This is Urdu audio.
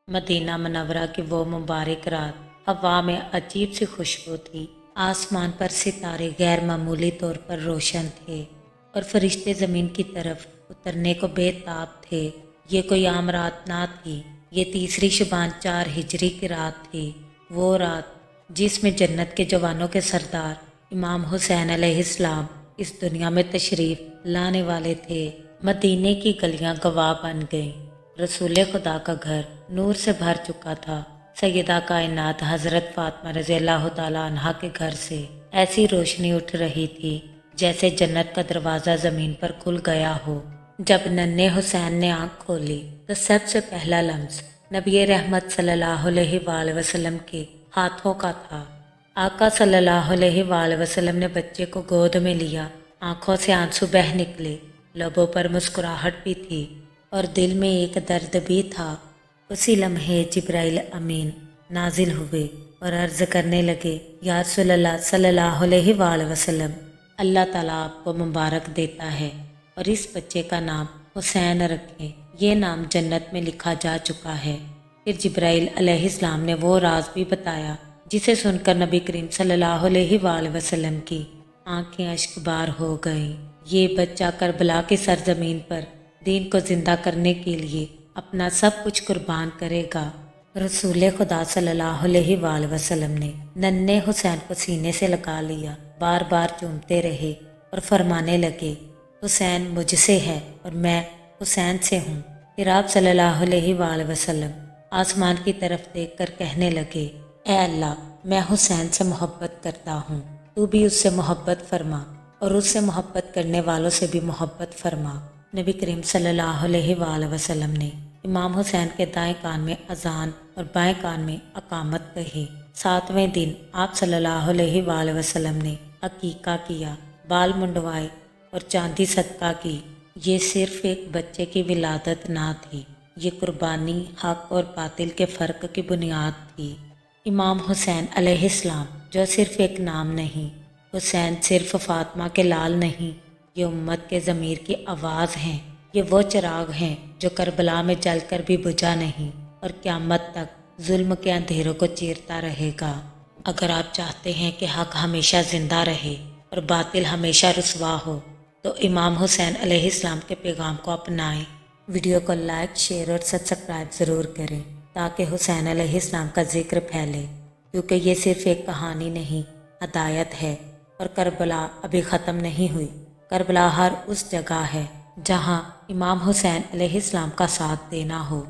مدینہ منورہ کی وہ مبارک رات، ہوا میں عجیب سی خوشبو تھی، آسمان پر ستارے غیر معمولی طور پر روشن تھے اور فرشتے زمین کی طرف اترنے کو بے تاب تھے۔ یہ کوئی عام رات نہ تھی، یہ تیسری شعبان 4 ہجری کی رات تھی، وہ رات جس میں جنت کے جوانوں کے سردار امام حسین علیہ السلام اس دنیا میں تشریف لانے والے تھے۔ مدینے کی گلیاں گواہ بن گئیں، رسول خدا کا گھر نور سے بھر چکا تھا۔ سیدہ کائنات حضرت فاطمہ رضی اللہ تعالیٰ عنہا کے گھر سے ایسی روشنی اٹھ رہی تھی جیسے جنت کا دروازہ زمین پر کھل گیا ہو۔ جب ننھے حسین نے آنکھ کھولی تو سب سے پہلا لمس نبی رحمت صلی اللہ علیہ وآلہ وسلم کے ہاتھوں کا تھا۔ آقا صلی اللہ علیہ وآلہ وسلم نے بچے کو گود میں لیا، آنکھوں سے آنسو بہہ نکلے، لبوں پر مسکراہٹ بھی تھی اور دل میں ایک درد بھی تھا۔ اسی لمحے جبرائیل امین نازل ہوئے اور عرض کرنے لگے، یا رسول اللہ صلی اللہ علیہ وآلہ وسلم، اللہ تعالیٰ آپ کو مبارک دیتا ہے اور اس بچے کا نام حسین رکھیں، یہ نام جنت میں لکھا جا چکا ہے۔ پھر جبرائیل علیہ السلام نے وہ راز بھی بتایا جسے سن کر نبی کریم صلی اللہ علیہ وآلہ وسلم کی آنکھیں اشک بار ہو گئیں۔ یہ بچہ کربلا کی سرزمین پر دین کو زندہ کرنے کے لیے اپنا سب کچھ قربان کرے گا۔ رسول خدا صلی اللہ علیہ وآلہ وسلم نے ننھے حسین کو سینے سے لگا لیا، بار بار چومتے رہے اور فرمانے لگے، حسین مجھ سے ہے اور میں حسین سے ہوں۔ پھر آپ صلی اللہ علیہ وآلہ وسلم آسمان کی طرف دیکھ کر کہنے لگے، اے اللہ، میں حسین سے محبت کرتا ہوں، تو بھی اس سے محبت فرما اور اس سے محبت کرنے والوں سے بھی محبت فرما۔ نبی کریم صلی اللہ علیہ وآلہ وسلم نے امام حسین کے دائیں کان میں اذان اور بائیں کان میں اقامت کہی۔ 7ویں دن آپ صلی اللہ علیہ وآلہ وسلم نے عقیقہ کیا، بال منڈوائے اور چاندی صدقہ کی۔ یہ صرف ایک بچے کی ولادت نہ تھی، یہ قربانی حق اور باطل کے فرق کی بنیاد تھی۔ امام حسین علیہ السلام جو صرف ایک نام نہیں، حسین صرف فاطمہ کے لال نہیں، یہ امت کے ضمیر کی آواز ہیں، یہ وہ چراغ ہیں جو کربلا میں جل کر بھی بجھا نہیں اور قیامت تک ظلم کے اندھیروں کو چیرتا رہے گا۔ اگر آپ چاہتے ہیں کہ حق ہمیشہ زندہ رہے اور باطل ہمیشہ رسوا ہو تو امام حسین علیہ السلام کے پیغام کو اپنائیں۔ ویڈیو کو لائک، شیئر اور سبسکرائب ضرور کریں تاکہ حسین علیہ السلام کا ذکر پھیلے، کیونکہ یہ صرف ایک کہانی نہیں، ہدایت ہے۔ اور کربلا ابھی ختم نہیں ہوئی، کربلا ہر اس جگہ ہے جہاں امام حسین علیہ السلام کا ساتھ دینا ہو۔